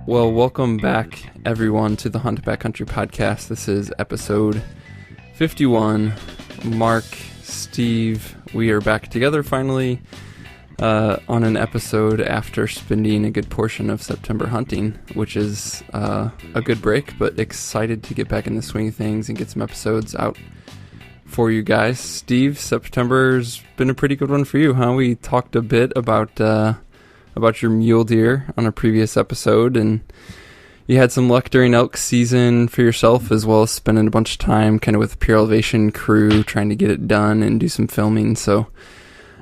Well, welcome back, everyone, to the Hunt Backcountry Podcast. This is episode 51. Mark, Steve, we are back together finally on an episode after spending a good portion of September hunting, which is a good break, but excited to get back in the swing of things and get some episodes out for you guys. Steve, September's been a pretty good one for you, huh? We talked a bit about your mule deer on a previous episode, and you had some luck during elk season for yourself, as well as spending a bunch of time kind of with the Pure Elevation crew trying to get it done and do some filming. So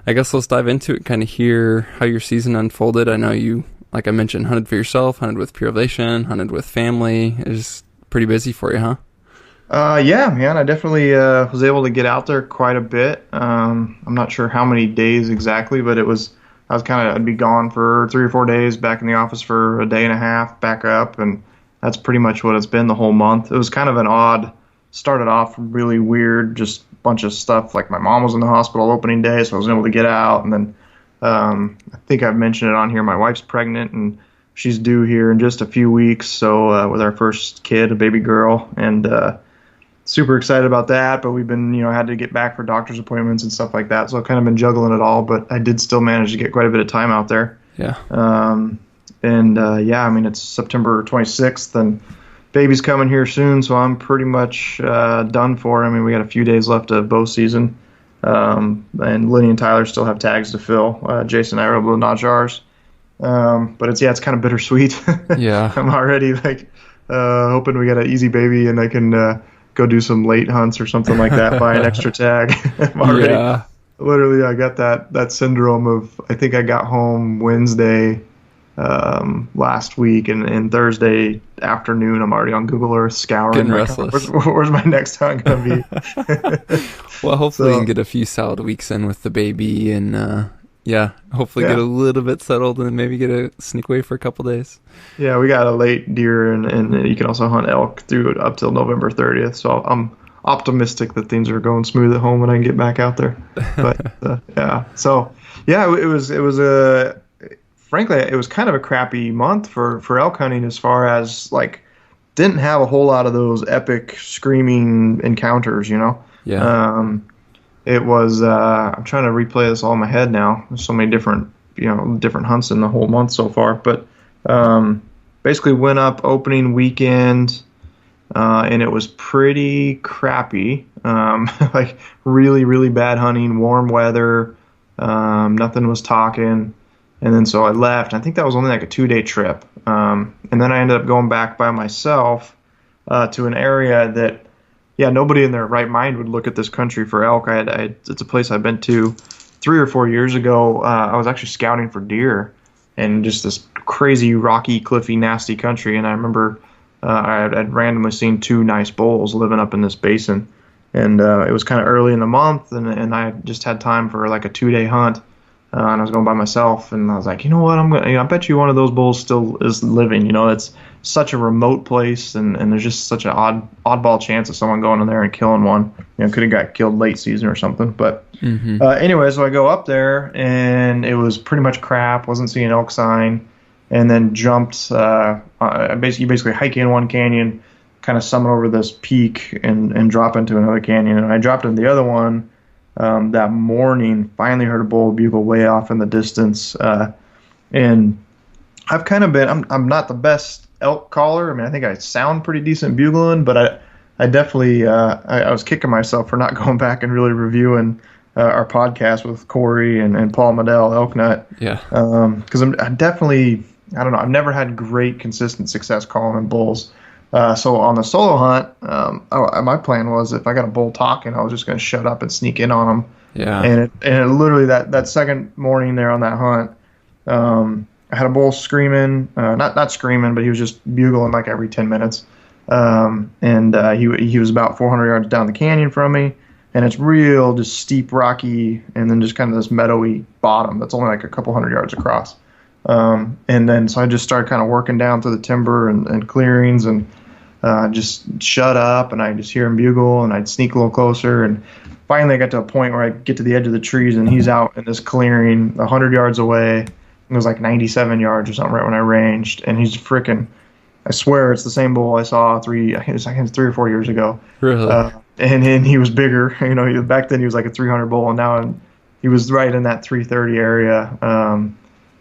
I guess let's dive into it, kind of hear how your season unfolded. I know you, like I mentioned, hunted for yourself, hunted with Pure Elevation, hunted with family. It was pretty busy for you, huh? Yeah, man, I definitely was able to get out there quite a bit. I'm not sure how many days exactly, but I'd be gone for 3 or 4 days, back in the office for a day and a half, back up, and that's pretty much what it's been the whole month. It was kind of an odd, started off really weird, just a bunch of stuff, like my mom was in the hospital opening day, so I wasn't able to get out, and then I think I've mentioned it on here, my wife's pregnant, and she's due here in just a few weeks, so with our first kid, a baby girl, and super excited about that, but we've been, had to get back for doctor's appointments and stuff like that, so I've kind of been juggling it all, but I did still manage to get quite a bit of time out there. Yeah. It's September 26th, and baby's coming here soon, so I'm pretty much done for. We got a few days left of bow season, and Lenny and Tyler still have tags to fill. Jason and I were able to notch ours, but it's kind of bittersweet. Yeah. I'm already hoping we got an easy baby and I can go do some late hunts or something like that, buy an extra tag. I'm already, literally, I got that syndrome of, I think I got home Wednesday last week, and Thursday afternoon, I'm already on Google Earth scouring. Getting restless. Where's my next hunt going to be? Well, hopefully you can get a few solid weeks in with the baby, and hopefully get a little bit settled, and then maybe get a sneak away for a couple days. Yeah, we got a late deer, and you can also hunt elk through up till November 30th. So I'm optimistic that things are going smooth at home when I can get back out there. But frankly, it was kind of a crappy month for elk hunting, as far as didn't have a whole lot of those epic screaming encounters, Yeah. It was, I'm trying to replay this all in my head now. There's so many different hunts in the whole month so far. But basically went up opening weekend, and it was pretty crappy. Really, really bad hunting, warm weather, nothing was talking. And then so I left. I think that was only a 2-day trip. And then I ended up going back by myself to an area that, nobody in their right mind would look at this country for elk. It's a place I've been to 3 or 4 years ago. I was actually scouting for deer, and just this crazy, rocky, cliffy, nasty country. And I remember I'd randomly seen 2 nice bulls living up in this basin. And it was kind of early in the month, and I just had time for a 2-day hunt. And I was going by myself, and I was like, you know what, I bet you one of those bulls still is living. It's such a remote place, and there's just such an oddball chance of someone going in there and killing one. Could have got killed late season or something. But anyway, so I go up there, and it was pretty much crap. Wasn't seeing elk sign, and then jumped. You basically hike in one canyon, kind of summit over this peak, and drop into another canyon. And I dropped into the other one. That morning, finally heard a bull bugle way off in the distance, and I've kind of been, I'm not the best elk caller. I think I sound pretty decent bugling, but I definitely, I was kicking myself for not going back and really reviewing our podcast with Corey and Paul Medell, Elk Nut. Yeah. Because I definitely, I don't know, I've never had great consistent success calling in bulls. So on the solo hunt, my plan was, if I got a bull talking, I was just going to shut up and sneak in on him. Yeah. And it literally that second morning there on that hunt, I had a bull screaming, not screaming, but he was just bugling every 10 minutes. He was about 400 yards down the canyon from me, and it's real, just steep, rocky, and then just kind of this meadowy bottom that's only a couple hundred yards across. And then so I just started kind of working down through the timber and clearings, and just shut up, and I just hear him bugle, and I'd sneak a little closer, and finally I got to a point where I get to the edge of the trees, and he's out in this clearing 100 yards away, It was like 97 yards or something right when I ranged, and he's freaking. I swear it's the same bull I saw I think it was 3 or 4 years ago. Really? And he was bigger. Back then he was like a 300 bull, and now he was right in that 330 area.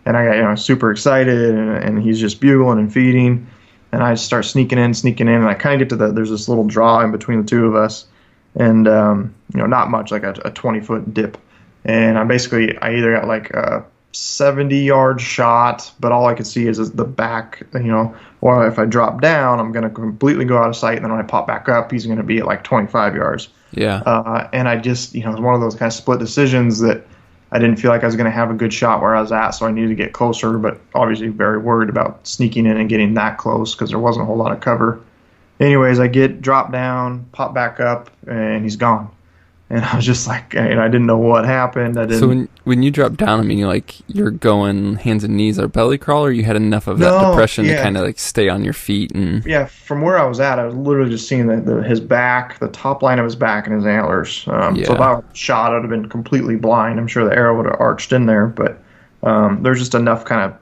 And I got super excited, and he's just bugling and feeding, and I start sneaking in, and I kind of get to there's this little draw in between the two of us, and not much, like a 20-foot dip, and I either got like a 70-yard shot, but all I could see is the back, or if I drop down, I'm going to completely go out of sight, and then when I pop back up, he's going to be at like 25 yards. Yeah. And I just, it was one of those kind of split decisions that I didn't feel like I was going to have a good shot where I was at, so I needed to get closer, but obviously very worried about sneaking in and getting that close because there wasn't a whole lot of cover. Anyways, I drop down, pop back up, and he's gone. And I was just like, and I didn't know what happened. So when you drop down, I mean, you're going hands and knees or belly crawl, or you had enough of that depression to kind of like stay on your feet? And yeah, from where I was at, I was literally just seeing his back, the top line of his back, and his antlers. So if I was shot, I'd have been completely blind. I'm sure the arrow would have arched in there, but there's just enough kind of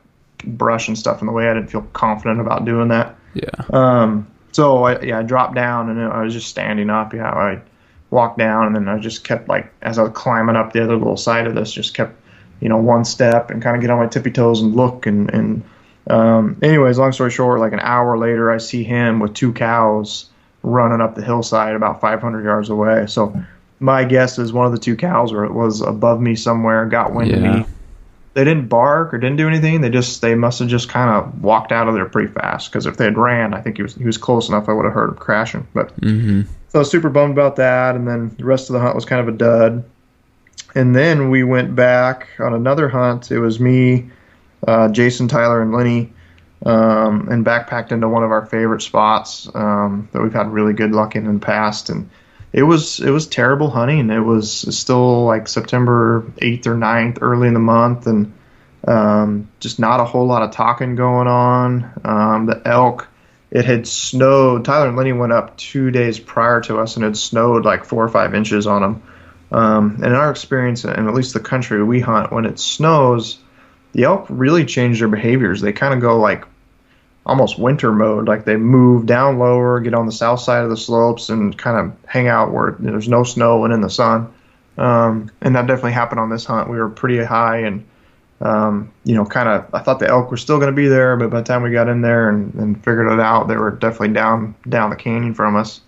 brush and stuff in the way. I didn't feel confident about doing that. Yeah. So I dropped down, and I was just standing up. Yeah, I walked down, and then I just kept, like, as I was climbing up the other little side of this, just kept, one step and kind of get on my tippy toes and look. And anyways, long story short, like an hour later, I see him with 2 cows running up the hillside about 500 yards away. So my guess is one of the 2 cows was above me somewhere, got wind of me. They didn't bark or didn't do anything. They must have just kind of walked out of there pretty fast, because if they had ran, I think he was close enough I would have heard him crashing. But so I was super bummed about that, and then the rest of the hunt was kind of a dud. And then we went back on another hunt. It was me, Jason, Tyler, and Lenny, and backpacked into one of our favorite spots that we've had really good luck in the past. And it was terrible hunting. It was still like September 8th or 9th, early in the month, and just not a whole lot of talking going on. The elk, it had snowed. Tyler and Lenny went up 2 days prior to us, and it snowed like 4 or 5 inches on them. And in our experience, and at least the country we hunt, when it snows, the elk really change their behaviors. They kind of go like almost winter mode, like they move down lower, get on the south side of the slopes, and kind of hang out where there's no snow and in the sun. And that definitely happened on this hunt. We were pretty high, and I thought the elk were still going to be there, but by the time we got in there and figured it out, they were definitely down the canyon from us.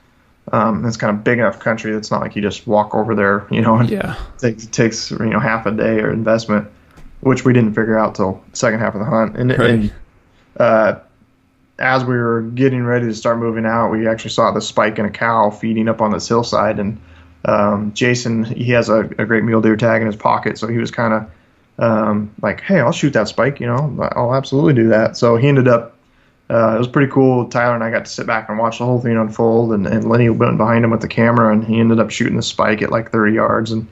It's kind of big enough country that's not like you just walk over there, and it takes half a day or investment, which we didn't figure out till the second half of the hunt. And as we were getting ready to start moving out, we actually saw the spike in a cow feeding up on this hillside. And Jason, he has a great mule deer tag in his pocket, so he was kind of like, hey, I'll shoot that spike, I'll absolutely do that. So he ended up, it was pretty cool. Tyler and I got to sit back and watch the whole thing unfold, and Lenny went behind him with the camera, and he ended up shooting the spike at like 30 yards and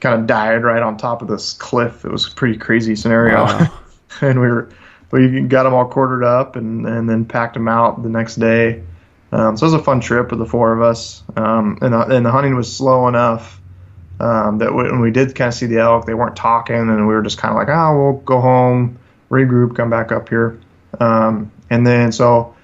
kind of died right on top of this cliff. It was a pretty crazy scenario. Wow. And we got them all quartered up and then packed them out the next day. So it was a fun trip with the 4 of us. And the hunting was slow enough that when we did kind of see the elk, they weren't talking, and we were just kind of like, we'll go home, regroup, come back up here. And then so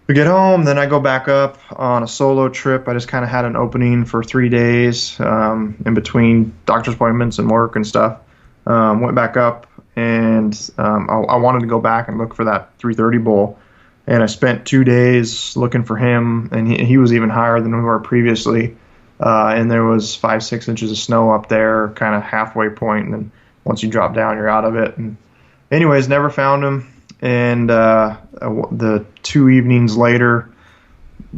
we get home, then I go back up on a solo trip. I just kind of had an opening for 3 days in between doctor's appointments and work and stuff. Went back up, and I wanted to go back and look for that 330 bull. And I spent 2 days looking for him, and he was even higher than we were previously. And there was 5-6 inches of snow up there, kind of halfway point, and then once you drop down, you're out of it. And anyways, never found him. And the 2 evenings later,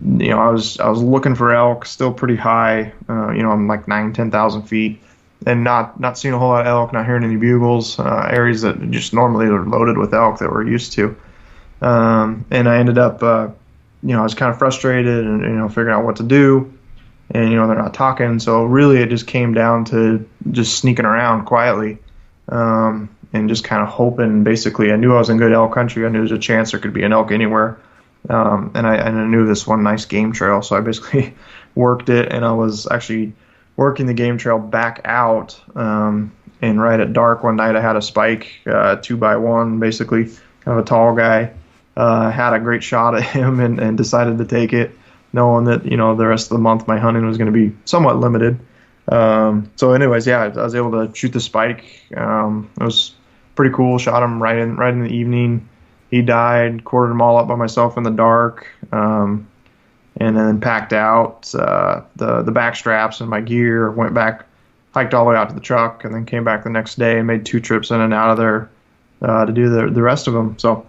I was looking for elk, still pretty high. I'm like 10,000 feet, and not seeing a whole lot of elk, not hearing any bugles. Areas that just normally are loaded with elk that we're used to. And I ended up, I was kind of frustrated and figuring out what to do. And they're not talking, so really it just came down to just sneaking around quietly. And just kind of hoping, basically. I knew I was in good elk country. I knew there was a chance there could be an elk anywhere. And I knew this one nice game trail, so I basically worked it, and I was actually working the game trail back out. And and right at dark one night I had a spike, 2x1, basically, kind of a tall guy. Had a great shot at him and decided to take it, knowing that, the rest of the month my hunting was going to be somewhat limited. So anyways, yeah, I was able to shoot the spike. It was pretty cool. Shot him right in the evening. He died, quartered them all up by myself in the dark, and then packed out the back straps and my gear, went back, hiked all the way out to the truck, and then came back the next day and made 2 trips in and out of there to do the rest of them. So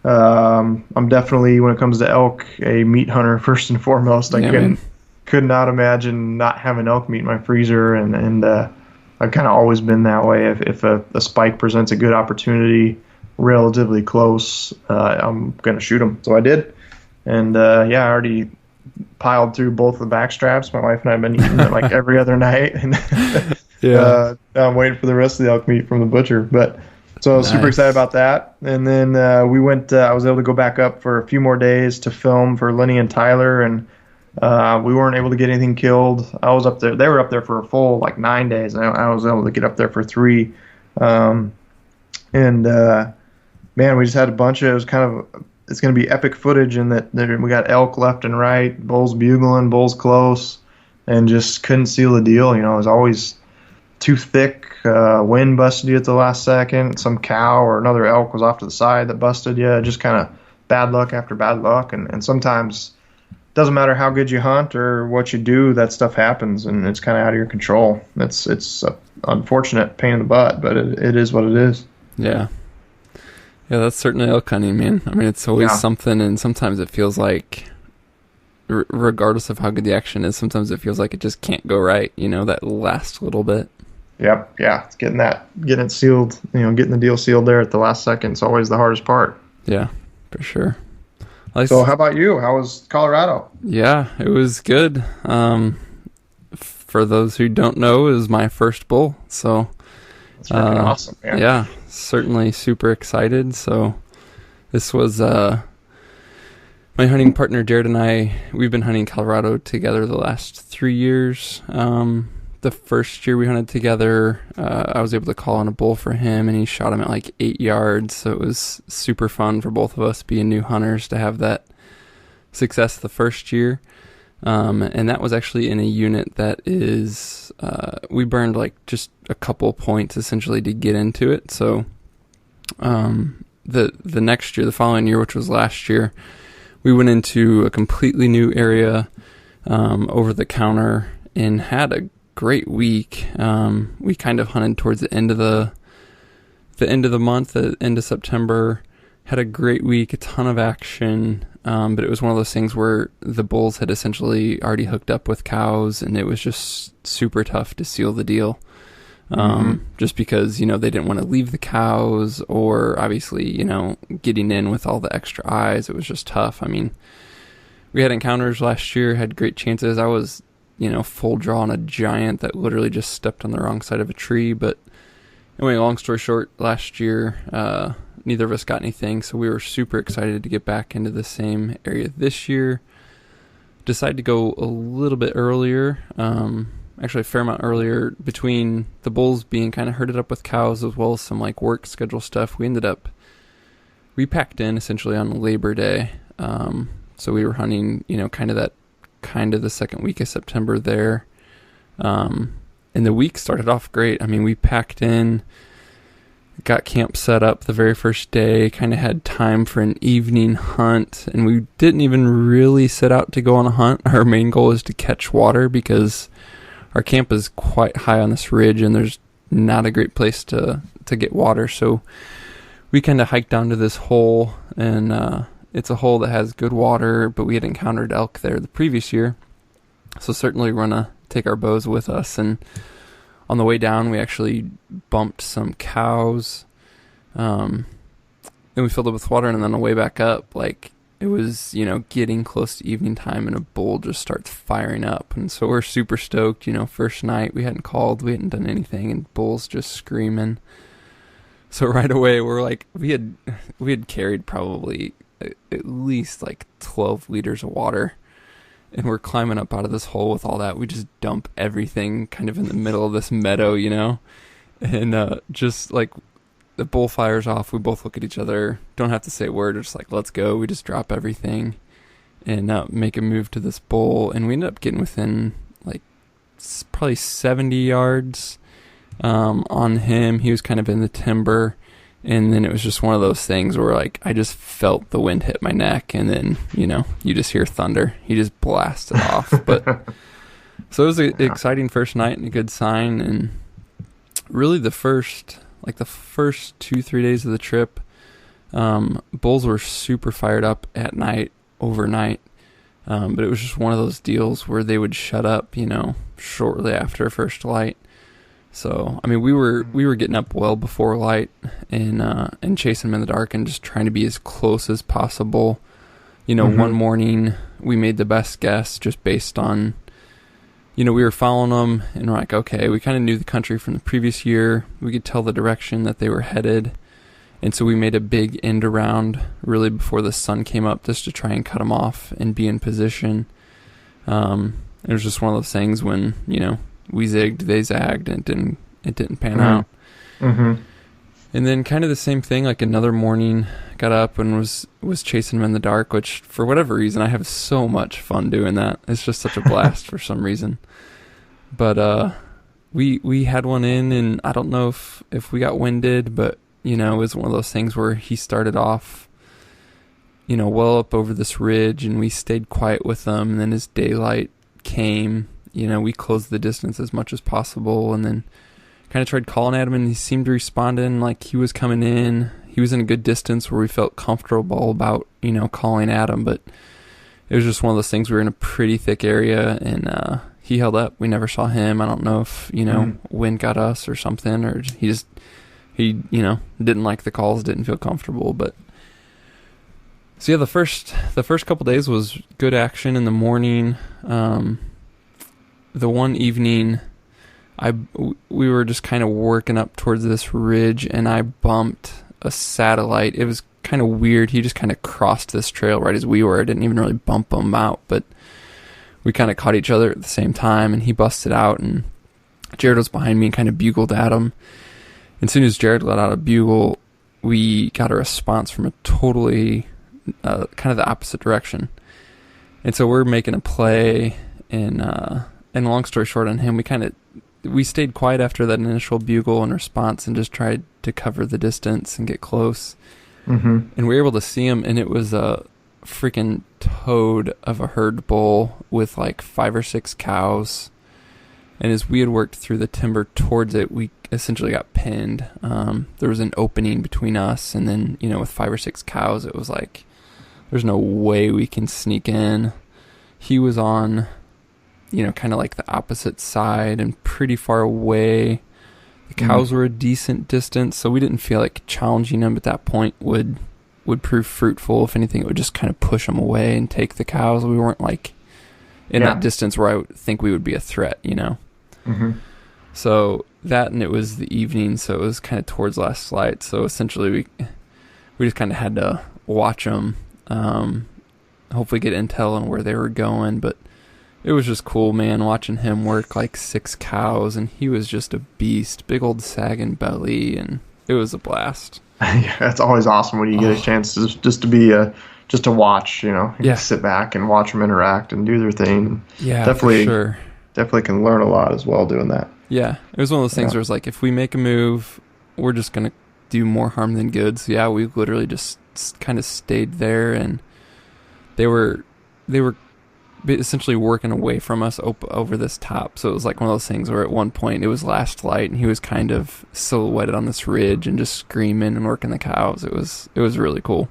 I'm definitely, when it comes to elk, a meat hunter first and foremost. I could not imagine not having elk meat in my freezer, and I've kind of always been that way. If a spike presents a good opportunity relatively close, I'm going to shoot them. So I did. And I already piled through both the back straps. My wife and I have been eating it like every other night. And I'm waiting for the rest of the elk meat from the butcher. But so I was super excited about that. And then we went, I was able to go back up for a few more days to film for Lenny and Tyler. And we weren't able to get anything killed. I was up there. They were up there for a full 9 days. And I was able to get up there for 3. Man, we just had a bunch of, it was it's going to be epic footage in that we got elk left and right, bulls bugling, bulls close, and just couldn't seal the deal. It was always too thick. Wind busted you at the last second. Some cow or another elk was off to the side that busted you. Just kind of bad luck after bad luck. And sometimes it doesn't matter how good you hunt or what you do, that stuff happens, and it's kind of out of your control. It's an unfortunate pain in the butt, but it is what it is. Yeah. Yeah, that's certainly elk hunting, man. I mean, it's always something, and sometimes it feels like, regardless of how good the action is, sometimes it feels like it just can't go right, that last little bit. Yep, yeah. It's getting it sealed, getting the deal sealed there at the last second is always the hardest part. Yeah, for sure. So how about you? How was Colorado? Yeah, it was good. For those who don't know, it was my first bull, so... That's freaking awesome, man. Yeah, certainly super excited. So this was my hunting partner Jared and I. We've been hunting Colorado together the last 3 years. The first year we hunted together, I was able to call on a bull for him, and he shot him at 8 yards. So it was super fun for both of us being new hunters to have that success the first year. And that was actually in a unit that is, we burned just a couple points essentially to get into it. So, the next year, the following year, which was last year, we went into a completely new area, over the counter, and had a great week. We kind of hunted towards the end of the month, the end of September, had a great week, a ton of action. But it was one of those things where the bulls had essentially already hooked up with cows, and it was just super tough to seal the deal. Just because, they didn't want to leave the cows, or obviously, getting in with all the extra eyes. It was just tough. I mean, we had encounters last year, had great chances. I was, full draw on a giant that literally just stepped on the wrong side of a tree. But anyway, long story short, last year, neither of us got anything, so we were super excited to get back into the same area this year. Decided to go a little bit earlier, actually a fair amount earlier, between the bulls being kind of herded up with cows as well as some work schedule stuff. We packed in essentially on Labor Day, so we were hunting, kind of the second week of September there, and the week started off great. I mean, we packed in, got camp set up the very first day, kind of had time for an evening hunt, and we didn't even really set out to go on a hunt. Our main goal is to catch water, because our camp is quite high on this ridge, and there's not a great place to get water. So we kind of hiked down to this hole, and it's a hole that has good water, but we had encountered elk there the previous year, so certainly we're gonna take our bows with us. And on the way down, we actually bumped some cows. Then we filled it with water, and then on the way back up, it was, getting close to evening time, and a bull just starts firing up. And so we're super stoked, first night, we hadn't called, we hadn't done anything, and bull's just screaming. So right away, we're we had carried probably at least 12 liters of water. And we're climbing up out of this hole with all that. We just dump everything kind of in the middle of this meadow, And just like the bull fires off, we both look at each other, don't have to say a word, we're just like, let's go. We just drop everything and make a move to this bull. And we ended up getting within like probably 70 yards on him. He was kind of in the timber. And then it was just one of those things where, like, I just felt the wind hit my neck, and then, you just hear thunder. He just blasted off. But so it was an exciting first night and a good sign. And really the first 2-3 days of the trip, bulls were super fired up at night, overnight. But it was just one of those deals where they would shut up, shortly after first light. So, I mean, we were getting up well before light and chasing them in the dark and just trying to be as close as possible. One morning we made the best guess just based on, we were following them and we're like, okay, we kind of knew the country from the previous year. We could tell the direction that they were headed. And so we made a big end around really before the sun came up just to try and cut them off and be in position. It was just one of those things when, we zigged, they zagged, and it didn't pan out. Mm-hmm. And then kind of the same thing, like another morning, got up and was chasing them in the dark, which for whatever reason, I have so much fun doing that. It's just such a blast for some reason. But we had one in, and I don't know if we got winded, but, it was one of those things where he started off, well up over this ridge, and we stayed quiet with them, and then as daylight came, we closed the distance as much as possible, and then kind of tried calling at him, and he seemed to respond in like he was coming in. He was in a good distance where we felt comfortable about, calling at him, but it was just one of those things. We were in a pretty thick area, and he held up. We never saw him. I don't know if, wind got us or something, or he didn't like the calls, didn't feel comfortable, but so yeah, the first couple days was good action in the morning. The one evening, we were just kind of working up towards this ridge, and I bumped a satellite. It was kind of weird. He just kind of crossed this trail right as we were. I didn't even really bump him out, but we kind of caught each other at the same time, and he busted out, and Jared was behind me and kind of bugled at him. And as soon as Jared let out a bugle, we got a response from a totally kind of the opposite direction. And so we're making a play, and long story short on him, we stayed quiet after that initial bugle and response and just tried to cover the distance and get close. Mm-hmm. And we were able to see him, and it was a freaking toad of a herd bull with like 5 or 6 cows. And as we had worked through the timber towards it, we essentially got pinned. There was an opening between us, and then, with 5 or 6 cows, it was like, there's no way we can sneak in. He was on, kind of like the opposite side and pretty far away. The cows were a decent distance, so we didn't feel like challenging him at that point would prove fruitful. If anything, it would just kind of push him away and take the cows. We weren't like in that distance where I would think we would be a threat, Mm-hmm. So that, and it was the evening, so it was kind of towards last light. So essentially we just kind of had to watch them, hopefully get intel on where they were going. But it was just cool, man, watching him work like 6 cows, and he was just a beast, big old sagging belly, and it was a blast. Yeah, it's always awesome when you get a chance just to watch, sit back and watch them interact and do their thing. Yeah, definitely, for sure. Definitely can learn a lot as well doing that. Yeah, it was one of those things where it's like, if we make a move, we're just going to do more harm than good. So yeah, we literally just kind of stayed there, and they were essentially working away from us over this top. So it was like one of those things where at one point it was last light, and he was kind of silhouetted on this ridge and just screaming and working the cows. It was really cool.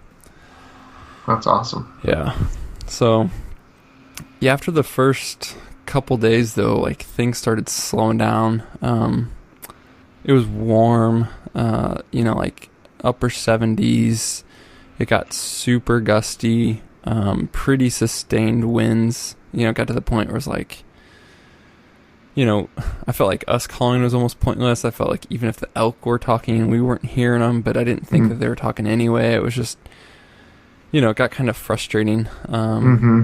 That's awesome. Yeah. So yeah, after the first couple days though, like things started slowing down. It was warm, like upper 70s. It got super gusty, pretty sustained winds. Got to the point where it was like, I felt like us calling was almost pointless. I felt like even if the elk were talking, we weren't hearing them, but I didn't think that they were talking anyway. It was just, it got kind of frustrating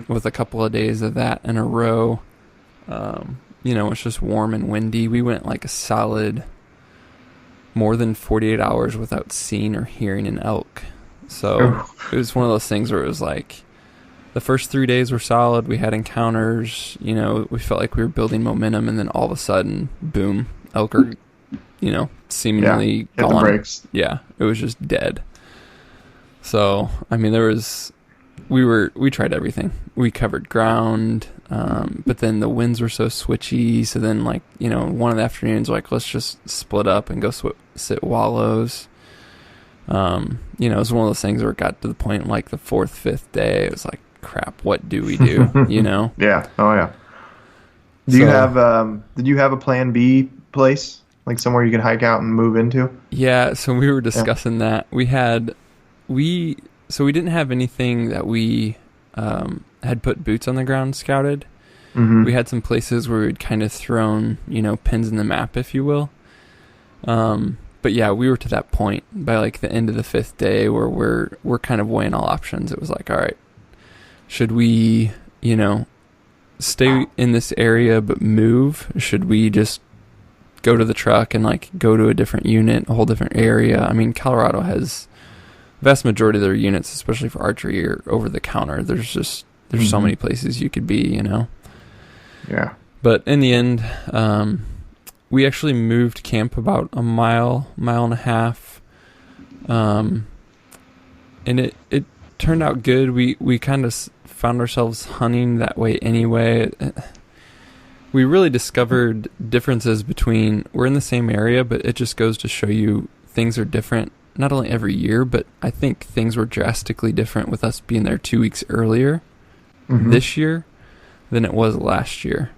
with a couple of days of that in a row. It's just warm and windy. We went like a solid more than 48 hours without seeing or hearing an elk. So it was one of those things where it was like the first 3 days were solid. We had encounters, you know, we felt like we were building momentum, and then all of a sudden, boom, elk are, you know, seemingly hit the brakes. Yeah, it was just dead. So, I mean, we tried everything. We covered ground, but then the winds were so switchy. So then, like, you know, one of the afternoons, like, let's just split up and go sit wallows. You know, it was one of those things where it got to the point, like, the 4th, 5th day, it was like, crap, what do we do? You know? Yeah. Oh, yeah. Did you have a plan B place? Like somewhere you could hike out and move into? Yeah, so we were discussing that. We didn't have anything that we had put boots on the ground scouted. Mm-hmm. We had some places where we'd kind of thrown, you know, pins in the map, if you will. But yeah, we were to that point by like the end of the 5th day where we're kind of weighing all options. It was like, all right, should we, you know, stay in this area but move? Should we just go to the truck and like go to a different unit, a whole different area? I mean, Colorado has vast majority of their units, especially for archery, are over the counter. There's so many places you could be, you know. Yeah. But in the end, we actually moved camp about a mile and a half, and it turned out good. We kind of found ourselves hunting that way anyway. We really discovered differences between, we're in the same area, but it just goes to show you things are different, not only every year, but I think things were drastically different with us being there 2 weeks earlier this year than it was last year.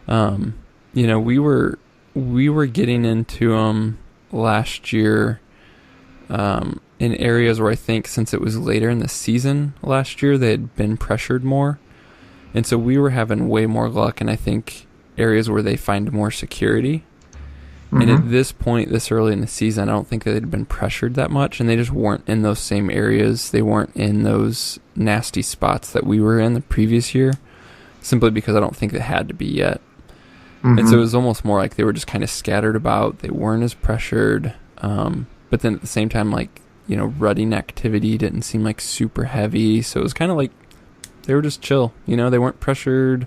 You know, we were getting into them last year in areas where I think since it was later in the season last year, they had been pressured more. And so we were having way more luck, and I think areas where they find more security. And at this point, this early in the season, I don't think that they'd been pressured that much, and they just weren't in those same areas. They weren't in those nasty spots that we were in the previous year, simply because I don't think they had to be yet. And so it was almost more like they were just kind of scattered about. They weren't as pressured. But then at the same time, like, you know, rutting activity didn't seem like super heavy. So it was kind of like they were just chill. You know, they weren't pressured.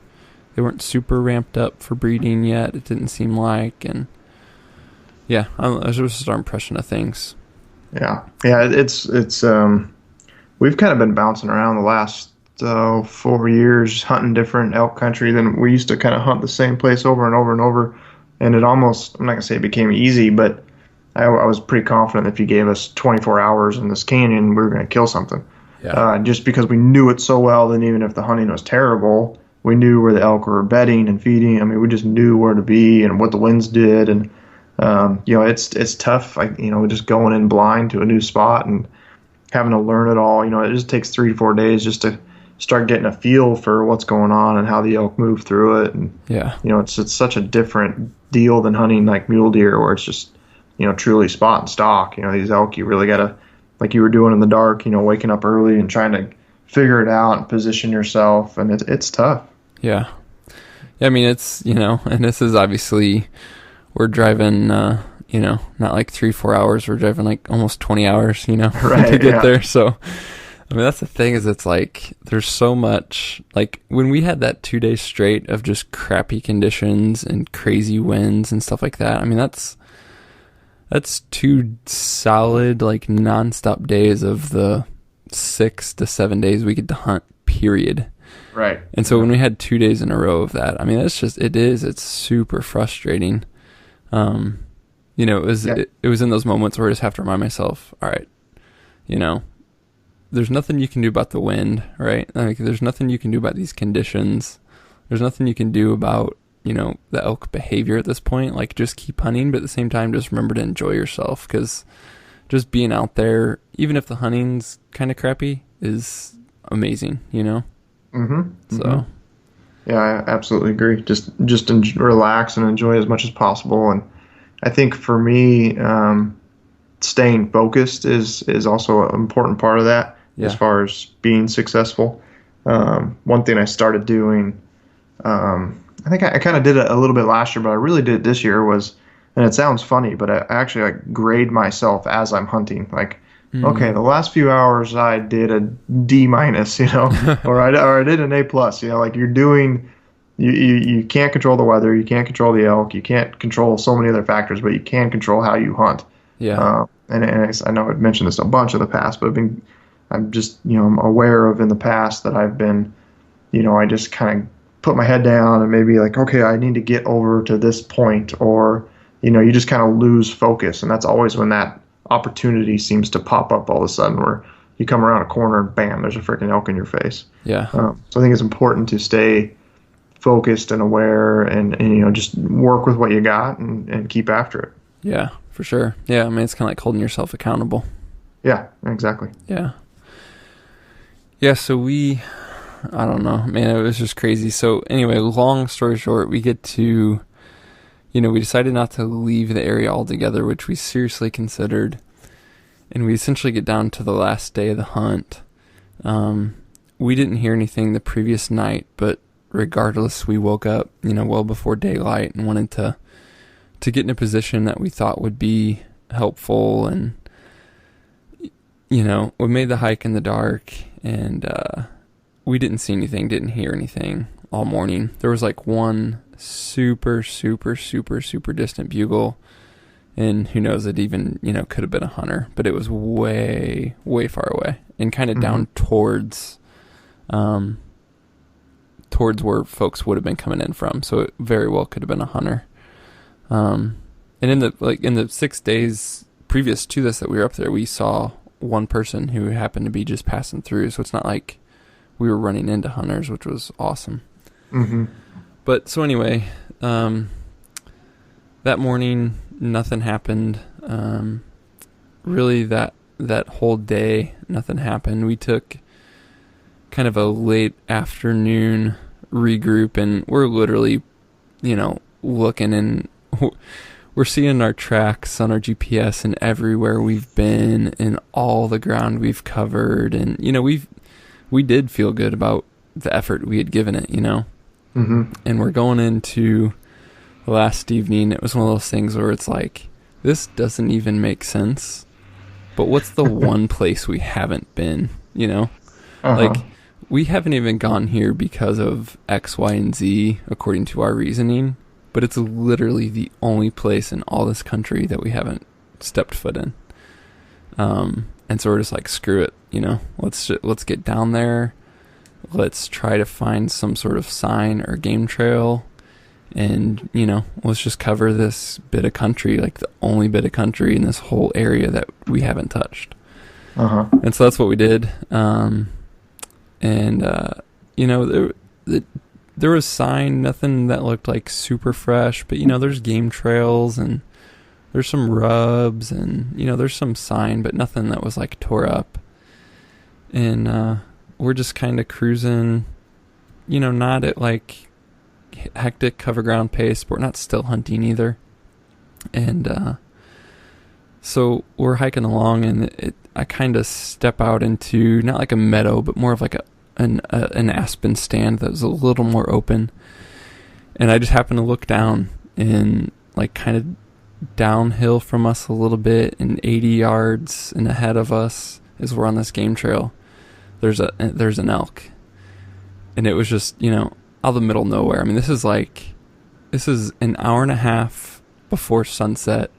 They weren't super ramped up for breeding yet, it didn't seem like. And yeah, it was just our impression of things. Yeah. Yeah, it's we've kind of been bouncing around the last 4 years hunting different elk country. Then we used to kind of hunt the same place over and over and over, and it almost, I'm not gonna say it became easy, but I was pretty confident if you gave us 24 hours in this canyon, we were gonna kill something. Yeah. Just because we knew it so well, then even if the hunting was terrible, we knew where the elk were bedding and feeding. I mean, we just knew where to be and what the winds did, and you know, it's tough. You know, just going in blind to a new spot and having to learn it all. You know, it just takes 3 to 4 days just to start getting a feel for what's going on and how the elk move through it. And yeah, you know, it's such a different deal than hunting like mule deer, where it's just, you know, truly spot and stalk. You know, these elk, you really gotta, like you were doing in the dark, you know, waking up early and trying to figure it out and position yourself, and it's tough. Yeah. I mean, it's, you know, and this is obviously, we're driving, you know, not like 3-4 hours. We're driving like almost 20 hours, you know, to get there. So, I mean, that's the thing, is it's like, there's so much, like when we had that 2 days straight of just crappy conditions and crazy winds and stuff like that. I mean, that's 2 solid, like nonstop days of the 6 to 7 days we get to hunt, period. Right. And so when we had 2 days in a row of that, I mean, it's super frustrating. You know, it was in those moments where I just have to remind myself, all right, you know, there's nothing you can do about the wind, right? Like, there's nothing you can do about these conditions. There's nothing you can do about, you know, the elk behavior at this point. Like, just keep hunting, but at the same time, just remember to enjoy yourself, because just being out there, even if the hunting's kind of crappy, is amazing, you know? So, yeah, I absolutely agree. Just relax and enjoy as much as possible. And I think for me, staying focused is also an important part of that, as far as being successful. One thing I started doing, I think I kind of did it a little bit last year, but I really did it this year, was And it sounds funny, but I actually like grade myself as I'm hunting. Like, okay, the last few hours I did a D minus, or I did an A plus. Like you're doing. You can't control the weather, you can't control the elk, you can't control so many other factors, but you can control how you hunt. Yeah. And I know I've mentioned this a bunch in the past, but I'm just, I'm aware of in the past that I've been, I just kind of put my head down and maybe like, okay, I need to get over to this point, or, you just kind of lose focus. And that's always when that opportunity seems to pop up all of a sudden, where you come around a corner and bam, there's a freaking elk in your face. Yeah. So I think it's important to stay focused and aware, and just work with what you got and keep after it. Yeah, for sure. Yeah, I mean, it's kind of like holding yourself accountable. Yeah, exactly. Yeah. Yeah, so I don't know, man, it was just crazy. So anyway, long story short, we get to, we decided not to leave the area altogether, which we seriously considered. And we essentially get down to the last day of the hunt. We didn't hear anything the previous night, but regardless, we woke up, well before daylight and wanted to get in a position that we thought would be helpful. And, we made the hike in the dark, and we didn't see anything, didn't hear anything all morning. There was like one super, super, super, super distant bugle, and who knows, it even, could have been a hunter, but it was way, way far away and kind of down towards where folks would have been coming in from. So it very well could have been a hunter. And in the 6 days previous to this that we were up there, we saw one person who happened to be just passing through. So it's not like we were running into hunters, which was awesome. Mm-hmm. But so anyway, that morning, nothing happened. Really that whole day, nothing happened. We took kind of a late afternoon regroup, and we're literally, looking, and we're seeing our tracks on our GPS and everywhere we've been and all the ground we've covered. And, we did feel good about the effort we had given it, Mm-hmm. And we're going into the last evening. It was one of those things where it's like, this doesn't even make sense, but what's the one place we haven't been, Like, we haven't even gone here because of X, Y, and Z, according to our reasoning, but it's literally the only place in all this country that we haven't stepped foot in. And so we're just like, screw it, let's get down there. Let's try to find some sort of sign or game trail, and, let's just cover this bit of country, like the only bit of country in this whole area that we haven't touched. And so that's what we did. There was sign, nothing that looked like super fresh, but, there's game trails, and there's some rubs, and, there's some sign, but nothing that was like tore up. And, we're just kind of cruising, not at like hectic cover ground pace, but we're not still hunting either. And, so we're hiking along, and I kind of step out into not like a meadow, but more of like an aspen stand that was a little more open. And I just happened to look down, and like kind of downhill from us a little bit, and 80 yards and ahead of us, as we're on this game trail, there's an elk. And it was just, out of the middle of nowhere. I mean, this is an hour and a half before sunset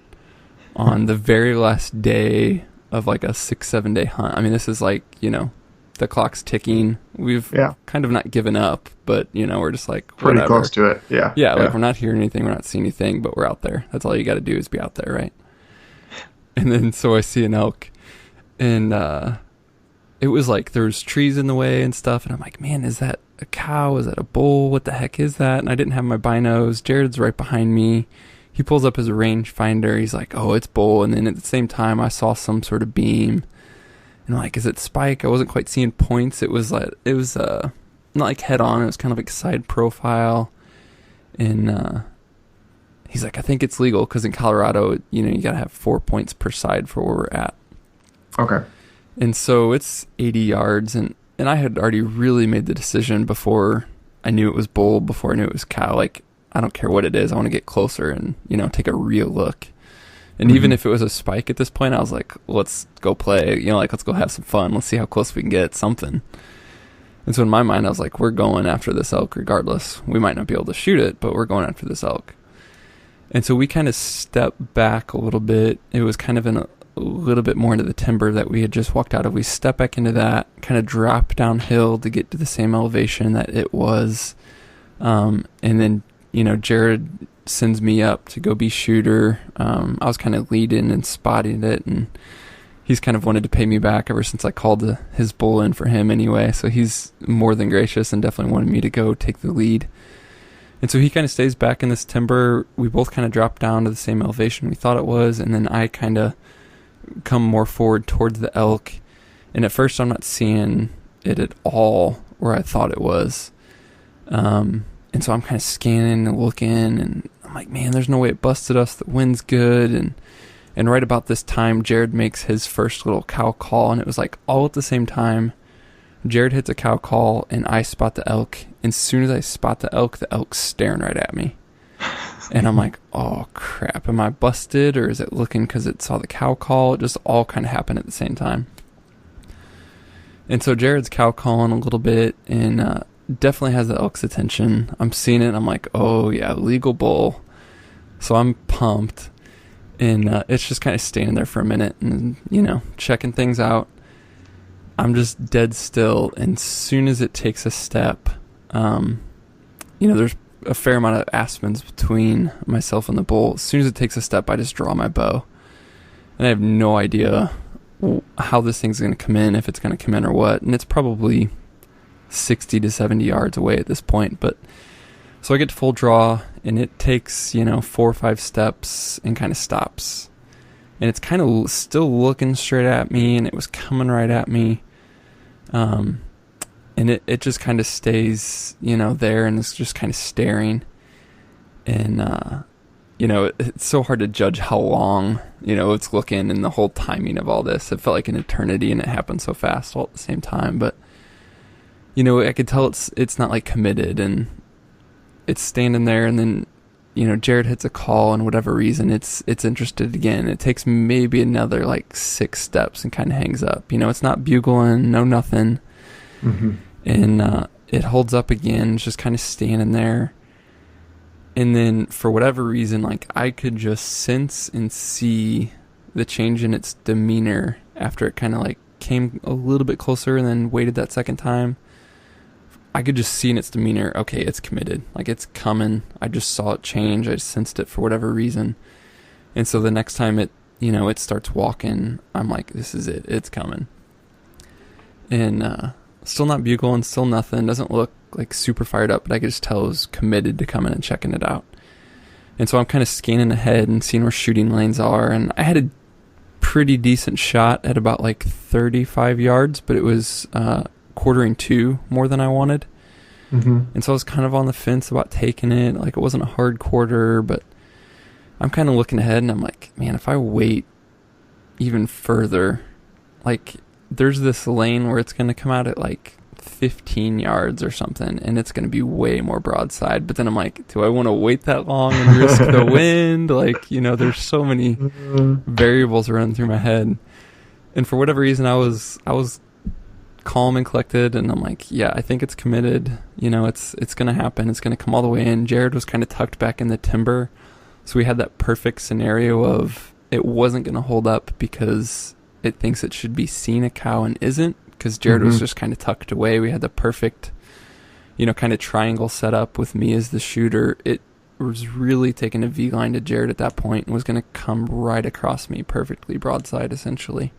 on the very last day of like a 6-7 day hunt. I mean, this is like, the clock's ticking. We've kind of not given up, but, we're just like, pretty whatever. Close to it. Yeah. Like, we're not hearing anything, we're not seeing anything, but we're out there. That's all you got to do is be out there, right? And then so I see an elk, and it was like there's trees in the way and stuff, and I'm like, man, is that a cow? Is that a bull? What the heck is that? And I didn't have my binos. Jared's right behind me. He pulls up his rangefinder. He's like, oh, it's bull. And then at the same time, I saw some sort of beam. And I'm like, is it spike? I wasn't quite seeing points. It was not like head on. It was kind of like side profile. And he's like, I think it's legal because in Colorado, you got to have 4 points per side for where we're at. Okay. And so it's 80 yards. And I had already really made the decision before I knew it was bull, before I knew it was cow. Like, I don't care what it is. I want to get closer and, take a real look. And even if it was a spike at this point, I was like, let's go play, let's go have some fun. Let's see how close we can get something. And so in my mind, I was like, we're going after this elk regardless. We might not be able to shoot it, but we're going after this elk. And so we kind of stepped back a little bit. It was kind of in a little bit more into the timber that we had just walked out of. We stepped back into that, kind of dropped downhill to get to the same elevation that it was. And then, Jared sends me up to go be shooter. I was kind of leading and spotting it, and he's kind of wanted to pay me back ever since I called his bull in for him anyway. So he's more than gracious and definitely wanted me to go take the lead. And so he kind of stays back in this timber. We both kind of drop down to the same elevation we thought it was, and then I kind of come more forward towards the elk. And at first I'm not seeing it at all where I thought it was. And so I'm kind of scanning and looking, and I'm like, man, there's no way it busted us. The wind's good. And right about this time, Jared makes his first little cow call, and it was like all at the same time. Jared hits a cow call, and I spot the elk. And as soon as I spot the elk's staring right at me. And I'm like, oh, crap. Am I busted, or is it looking because it saw the cow call? It just all kind of happened at the same time. And so Jared's cow calling a little bit, and definitely has the elk's attention. I'm seeing it, and I'm like, oh, yeah, legal bull. So I'm pumped. And it's just kind of standing there for a minute and, checking things out. I'm just dead still, and as soon as it takes a step, there's a fair amount of aspens between myself and the bull. As soon as it takes a step, I just draw my bow. And I have no idea how this thing's going to come in, if it's going to come in or what. And it's probably 60 to 70 yards away at this point. But so I get to full draw, and it takes, 4 or 5 steps and kind of stops. And it's kind of still looking straight at me, and it was coming right at me. And it just kind of stays, there, and it's just kind of staring. And, it's so hard to judge how long, it's looking, and the whole timing of all this. It felt like an eternity, and it happened so fast all at the same time. But, I could tell it's not like committed, and it's standing there, and then, Jared hits a call, and whatever reason, it's interested again. It takes maybe another 6 steps and kind of hangs up. It's not bugling, no nothing. Mm-hmm. And it holds up again, just kind of standing there. And then for whatever reason, I could just sense and see the change in its demeanor after it kind of came a little bit closer and then waited that second time. I could just see in its demeanor, okay, it's committed. It's coming. I just saw it change. I just sensed it for whatever reason. And so the next time it starts walking, I'm like, this is it. It's coming. And still not bugling, still nothing. Doesn't look super fired up, but I could just tell it was committed to coming and checking it out. And so I'm kind of scanning ahead and seeing where shooting lanes are. And I had a pretty decent shot at about 35 yards, but it was quartering 2 more than I wanted. Mm-hmm. And so I was kind of on the fence about taking it. It wasn't a hard quarter, but I'm kind of looking ahead, and I'm like, man, if I wait even further, there's this lane where it's going to come out at 15 yards or something, and it's going to be way more broadside. But then I'm like, do I want to wait that long and risk the wind? There's so many variables running through my head. And for whatever reason, I was calm and collected, and I'm like, yeah, I think it's committed. It's going to happen. It's going to come all the way in. Jared was kind of tucked back in the timber, so we had that perfect scenario of it wasn't going to hold up because it thinks it should be seeing a cow and isn't, because Jared was just kind of tucked away. We had the perfect, kind of triangle set up with me as the shooter. It was really taking a V-line to Jared at that point and was going to come right across me, perfectly broadside, essentially.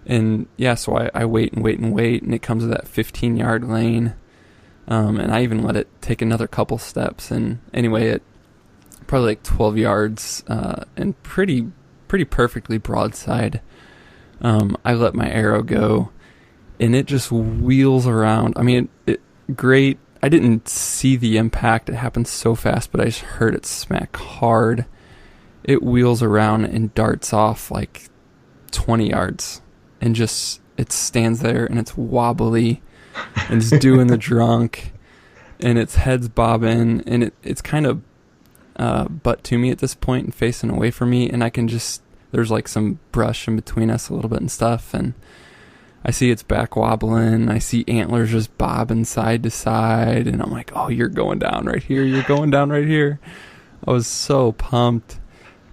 And yeah, so I wait and wait and wait, and it comes to that 15-yard lane. And I even let it take another couple steps. And anyway, it probably 12 yards and pretty perfectly broadside. I let my arrow go, and it just wheels around. I mean, great. I didn't see the impact. It happened so fast, but I just heard it smack hard. It wheels around and darts off 20 yards, and just it stands there, and it's wobbly, and it's doing the drunk. and its head's bobbing, and it's kind of butt to me at this point and facing away from me, and I can just, there's like some brush in between us a little bit and stuff, and I see its back wobbling, I see antlers just bobbing side to side, and I'm like, oh, you're going down right here, you're going down right here. I was so pumped,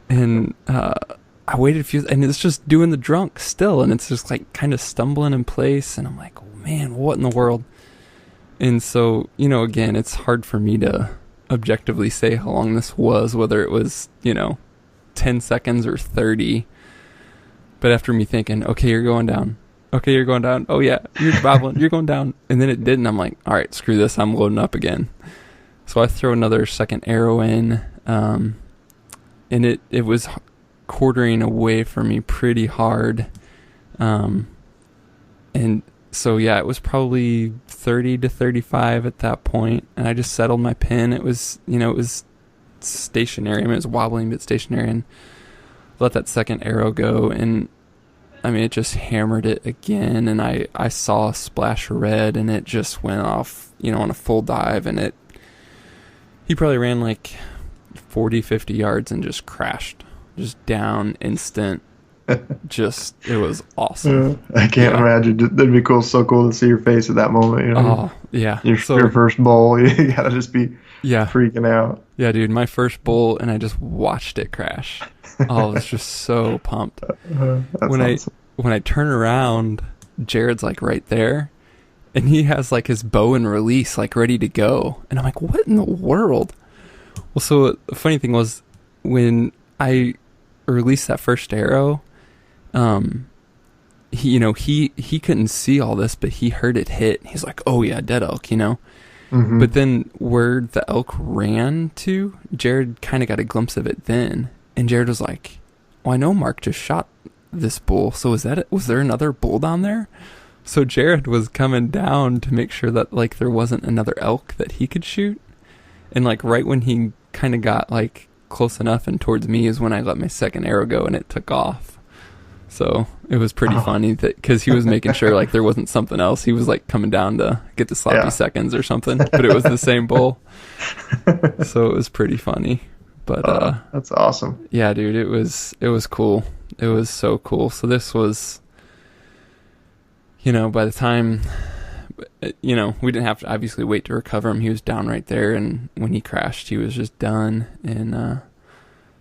and I waited a few, and it's just doing the drunk still, and it's just like kind of stumbling in place, and I'm like, oh man, what in the world? And so, you know, again, it's hard for me to objectively say how long this was, whether it was, you know, 10 seconds or 30. But after me thinking, okay, you're going down. Okay, you're going down. Oh yeah, you're bobbling. You're going down. And then it didn't. I'm like, all right, screw this. I'm loading up again. So I throw another second arrow in, and it was quartering away from me pretty hard. And so yeah, it was probably 30 to 35 at that point, and I just settled my pin. It was, you know, it was stationary. I mean, it was wobbling, but stationary, and let that second arrow go, and I mean, it just hammered it again, and I saw a splash of red, and it just went off, you know, on a full dive, and he probably ran like 40, 50 yards and just crashed, just down instant. Just, it was awesome. I can't imagine. That'd be cool. So cool to see your face at that moment. You know? Oh yeah, your first bull. You gotta just be freaking out. Yeah, dude, my first bull, and I just watched it crash. Oh, I was just so pumped. When I turn around, Jared's like right there, and he has like his bow and release like ready to go, and I'm like, what in the world? Well, so the funny thing was, when I released that first arrow, he couldn't see all this, but he heard it hit. He's like, oh yeah, dead elk, you know. Mm-hmm. But then where the elk ran to, Jared kind of got a glimpse of it then, and Jared was like, well, I know Mark just shot this bull, so was there another bull down there? So Jared was coming down to make sure that like there wasn't another elk that he could shoot, and like right when he kind of got like close enough and towards me is when I let my second arrow go, and it took off. So it was pretty funny that, because he was making sure like there wasn't something else. He was like coming down to get the sloppy seconds or something, but it was the same bull. So it was pretty funny. But that's awesome. Yeah, dude, it was cool. It was so cool. So this was, you know, by the time, you know, we didn't have to obviously wait to recover him. He was down right there, and when he crashed, he was just done. And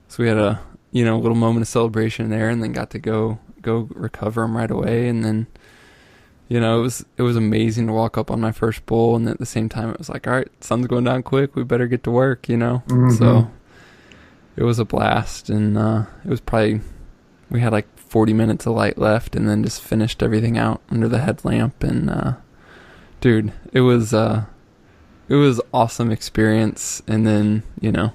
so we had a, you know, little moment of celebration there, and then got to go recover him right away. And then, you know, it was amazing to walk up on my first bull, and at the same time it was like, all right, sun's going down quick, we better get to work, you know. Mm-hmm. So it was a blast, and it was probably, we had like 40 minutes of light left, and then just finished everything out under the headlamp. And dude, it was awesome experience. And then, you know,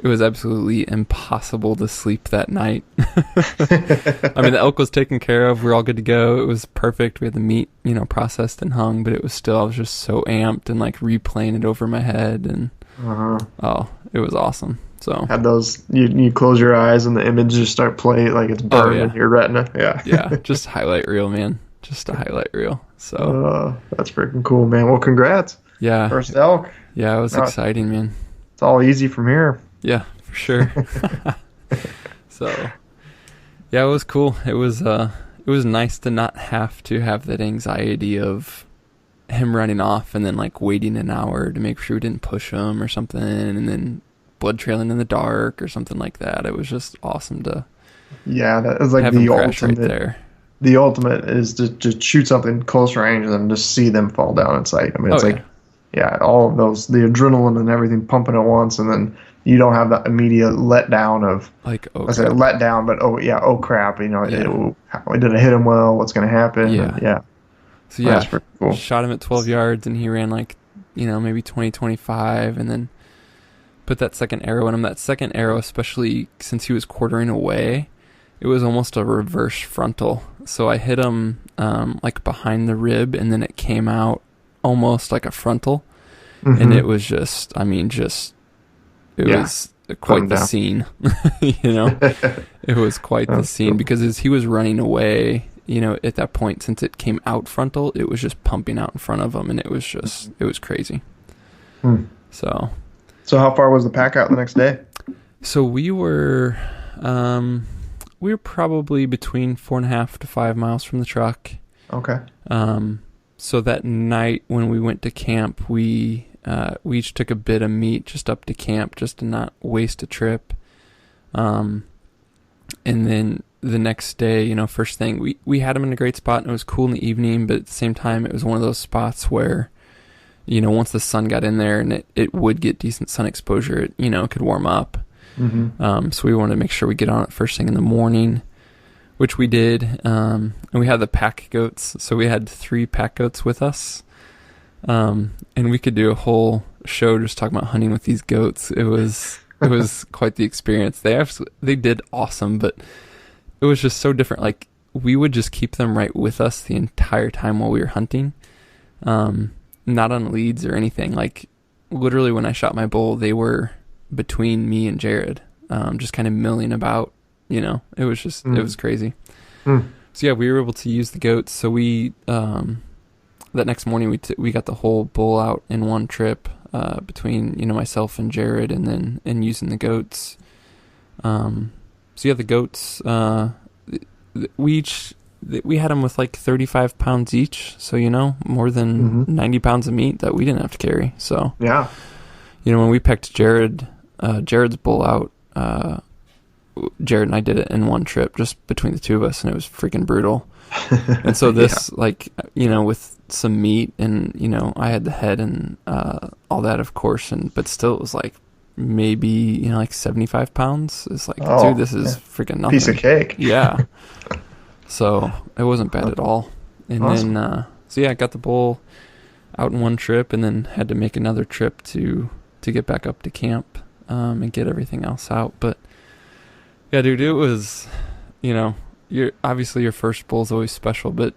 it was absolutely impossible to sleep that night. I mean, the elk was taken care of. We were all good to go. It was perfect. We had the meat, you know, processed and hung, but it was still, I was just so amped and like replaying it over my head. And oh, it was awesome. So had those, you close your eyes and the image just start playing like it's burned in your retina. Yeah. Yeah. Just highlight reel, man. Just a highlight reel. So that's freaking cool, man. Well, congrats. Yeah. First elk. Yeah, it was exciting, man. It's all easy from here. Yeah, for sure. So, yeah, it was cool. It was nice to not have to have that anxiety of him running off and then like waiting an hour to make sure we didn't push him or something, and then blood trailing in the dark or something like that. It was just awesome to that was like have the him crash ultimate. Right there. The ultimate is to just shoot something close range and then just see them fall down in sight. I mean, it's all of those, the adrenaline and everything pumping at once, and then you don't have that immediate letdown of, like, I said letdown, but oh crap, you know, it didn't hit him well, what's going to happen? Yeah. So that's pretty cool. Shot him at 12 yards, and he ran like, you know, maybe 20, 25, and then put that second arrow in him. That second arrow, especially since he was quartering away, it was almost a reverse frontal. So I hit him like behind the rib, and then it came out almost like a frontal. Mm-hmm. And it was just, I mean, it was quite the scene, you know. It was quite the scene, because as he was running away, you know, at that point, since it came out frontal, it was just pumping out in front of him, and it was just, it was crazy. Hmm. So how far was the pack out the next day? So we were probably between 4.5 to 5 miles from the truck. Okay. So that night when we went to camp, we each took a bit of meat just up to camp, just to not waste a trip. And then the next day, you know, first thing, we had them in a great spot, and it was cool in the evening, but at the same time, it was one of those spots where, you know, once the sun got in there and it would get decent sun exposure, it could warm up. Mm-hmm. So we wanted to make sure we get on it first thing in the morning, which we did. And we had the pack goats. So we had 3 pack goats with us. And we could do a whole show just talking about hunting with these goats. It was quite the experience. They did awesome, but it was just so different. Like, we would just keep them right with us the entire time while we were hunting. Not on leads or anything. Like, literally when I shot my bull, they were between me and Jared, just kind of milling about. It was just it was crazy. So yeah, we were able to use the goats. So we that next morning we got the whole bull out in one trip, between myself and Jared, and using the goats. So yeah, the goats, we had them with like 35 pounds each, so more than 90 pounds of meat that we didn't have to carry. So yeah, when we picked Jared's bull out, Jared and I did it in one trip, just between the two of us, and it was freaking brutal. And so this, with some meat, and I had the head and all that, of course, but still it was like maybe like 75 pounds. It's like, dude, this is freaking nothing. Piece of cake. Yeah. So it wasn't bad at all. And awesome. Then I got the bull out in one trip, and then had to make another trip to get back up to camp, and get everything else out. But yeah, dude, it was, obviously your first bull is always special, but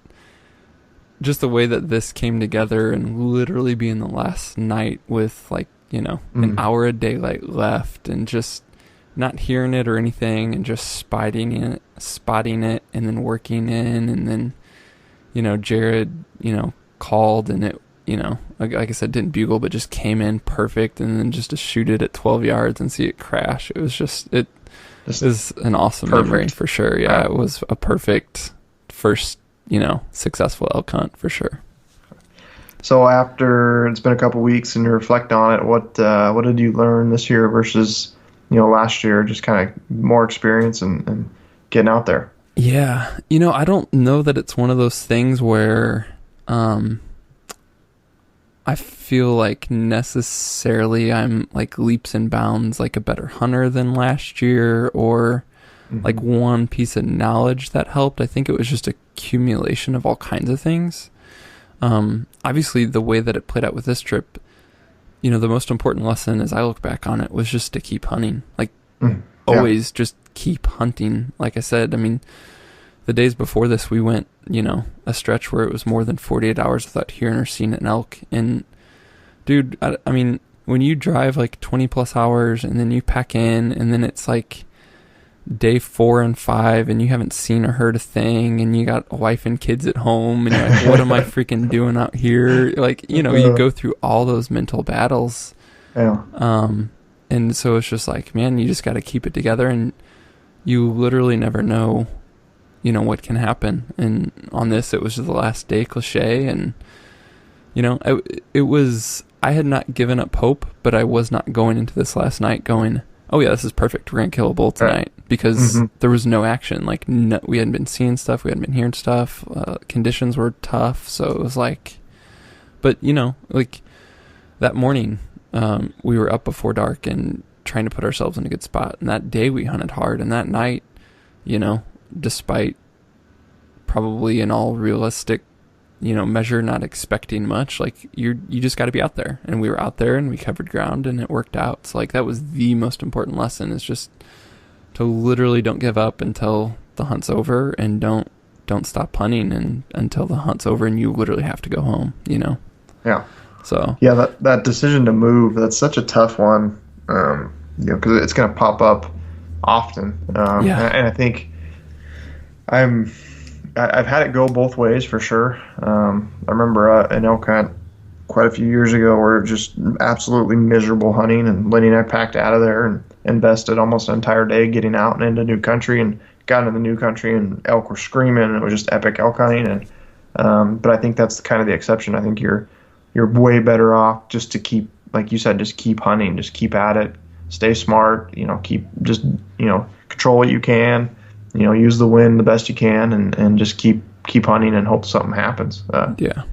just the way that this came together, and literally being the last night with an hour of daylight left, and just not hearing it or anything, and just spotting it, and then working in, and then, Jared, called, and it, like I said, didn't bugle, but just came in perfect, and then just to shoot it at 12 yards and see it crash. It was just is an awesome memory for sure. Yeah, it was a perfect first, successful elk hunt for sure. So after it's been a couple weeks and you reflect on it, what did you learn this year versus last year? Just kind of more experience and getting out there. Yeah, I don't know that it's one of those things where I feel like necessarily I'm like leaps and bounds like a better hunter than last year, or like one piece of knowledge that helped. I think it was just accumulation of all kinds of things. Obviously the way that it played out with this trip, the most important lesson as I look back on it was just to keep hunting. Like always just keep hunting. Like I said, I mean, the days before this, we went, a stretch where it was more than 48 hours without hearing or seeing an elk. And dude, I mean, when you drive like 20 plus hours and then you pack in, and then it's like day 4 and 5 and you haven't seen or heard a thing, and you got a wife and kids at home, and you're like, what am I freaking doing out here? Like, you go through all those mental battles. Yeah. And so it's just like, man, you just got to keep it together, and you literally never know, what can happen. And on this, it was the last day cliche, and I had not given up hope, but I was not going into this last night going, oh yeah, this is perfect, we're gonna kill a bull tonight, because there was no action. Like, we hadn't been seeing stuff, we hadn't been hearing stuff, conditions were tough, so it was like, but like that morning, we were up before dark and trying to put ourselves in a good spot, and that day we hunted hard, and that night, despite probably in all realistic, measure, not expecting much, like you just got to be out there, and we were out there and we covered ground and it worked out. So like that was the most important lesson, is just to literally don't give up until the hunt's over, and don't stop hunting and until the hunt's over and you literally have to go home, Yeah. So yeah, that decision to move, that's such a tough one, because it's going to pop up often. And I think I've had it go both ways for sure. I remember an elk hunt quite a few years ago were just absolutely miserable hunting, and Lenny and I packed out of there and invested almost an entire day getting out and into new country, and got into the new country, and elk were screaming, and it was just epic elk hunting. And but I think that's kind of the exception. I think you're way better off just to keep, like you said, just keep hunting, just keep at it, stay smart, keep just control what you can, use the wind the best you can, and just keep hunting and hope something happens. Yeah.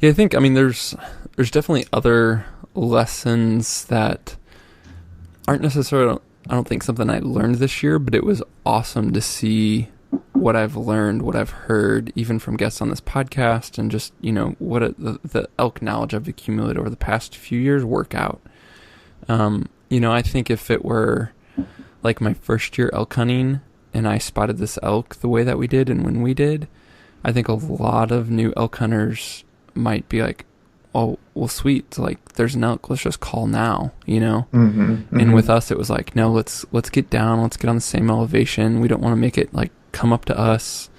I think, there's definitely other lessons that aren't necessarily, I don't think, something I learned this year, but it was awesome to see what I've learned, what I've heard, even from guests on this podcast, and just, what the elk knowledge I've accumulated over the past few years work out. I think if it were like my first year elk hunting and I spotted this elk the way that we did and when we did, I think a lot of new elk hunters might be like, oh, well, sweet, like there's an elk, let's just call now, And with us, it was like, no, let's get down, let's get on the same elevation. We don't want to make it like come up to us.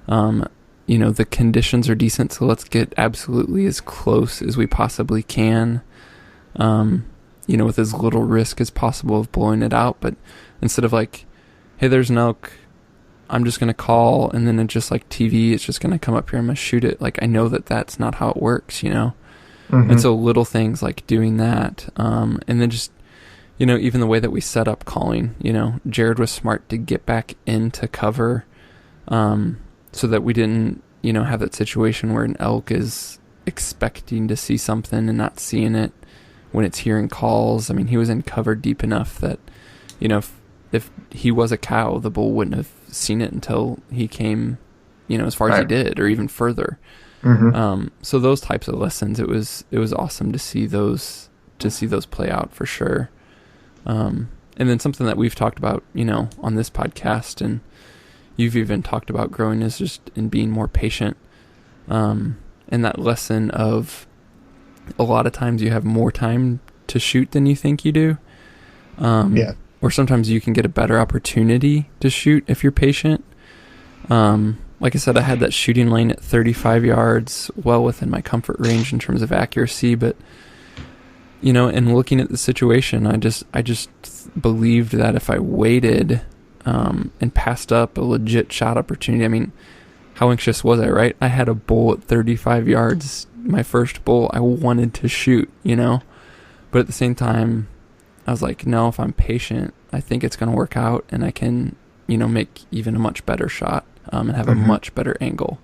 The conditions are decent, so let's get absolutely as close as we possibly can, with as little risk as possible of blowing it out. But instead of like, hey, there's an elk, I'm just going to call, and then it's just like TV, it's just going to come up here, I'm going to shoot it. Like, I know that that's not how it works, And so little things like doing that, and then just, even the way that we set up calling, Jared was smart to get back into cover, so that we didn't, have that situation where an elk is expecting to see something and not seeing it when it's hearing calls. He was in cover deep enough that, if he was a cow, the bull wouldn't have seen it until he came, as far as he did, or even further. So those types of lessons, it was awesome to see those play out for sure. And then something that we've talked about, on this podcast, and you've even talked about growing, is just in being more patient. And that lesson of a lot of times you have more time to shoot than you think you do. Or sometimes you can get a better opportunity to shoot if you're patient. Like I said, I had that shooting lane at 35 yards, well within my comfort range in terms of accuracy. But, in looking at the situation, I just believed that if I waited and passed up a legit shot opportunity, how anxious was I, right? I had a bull at 35 yards, my first bull I wanted to shoot, But at the same time, I was like, no, if I'm patient, I think it's going to work out, and I can, make even a much better shot, and have a much better angle.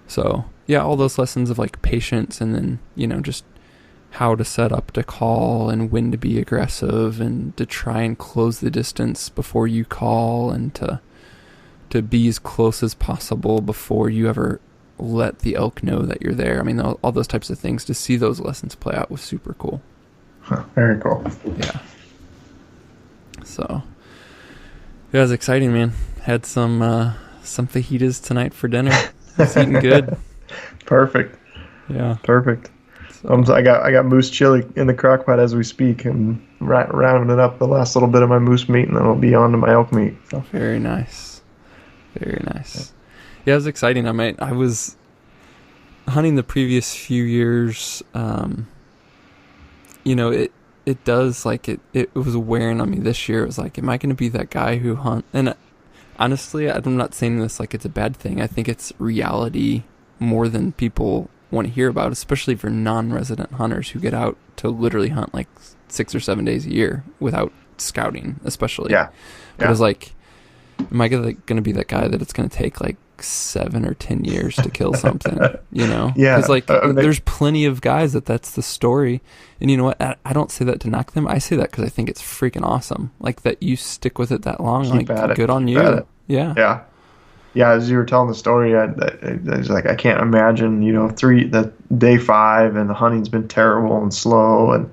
So, yeah, all those lessons of like patience, and then, just how to set up to call and when to be aggressive and to try and close the distance before you call, and to be as close as possible before you ever let the elk know that you're there. All those types of things, to see those lessons play out was super cool. Very cool. Yeah. So, it was exciting, man. Had some fajitas tonight for dinner. It's eating good. Perfect. Yeah. Perfect. So, I got moose chili in the crock pot as we speak, and rounding up the last little bit of my moose meat, and then I'll be on to my elk meat. So. Very nice. Very nice. Yeah, it was exciting. I was hunting the previous few years. It does, like, it was wearing on me this year. It was like, am I going to be that guy who hunt? And honestly, I'm not saying this like it's a bad thing. I think it's reality more than people want to hear about, especially for non-resident hunters who get out to literally hunt like 6 or 7 days a year without scouting, especially. Yeah. But it was like, am I going to be that guy that it's going to take like 7 or 10 years to kill something, Yeah. Because like there's plenty of guys that's the story. And you know what? I don't say that to knock them. I say that because I think it's freaking awesome. Like that you stick with it that long. Keep like good on you. Yeah. Yeah. Yeah. As you were telling the story, I was like, I can't imagine, that day 5 and the hunting's been terrible and slow, and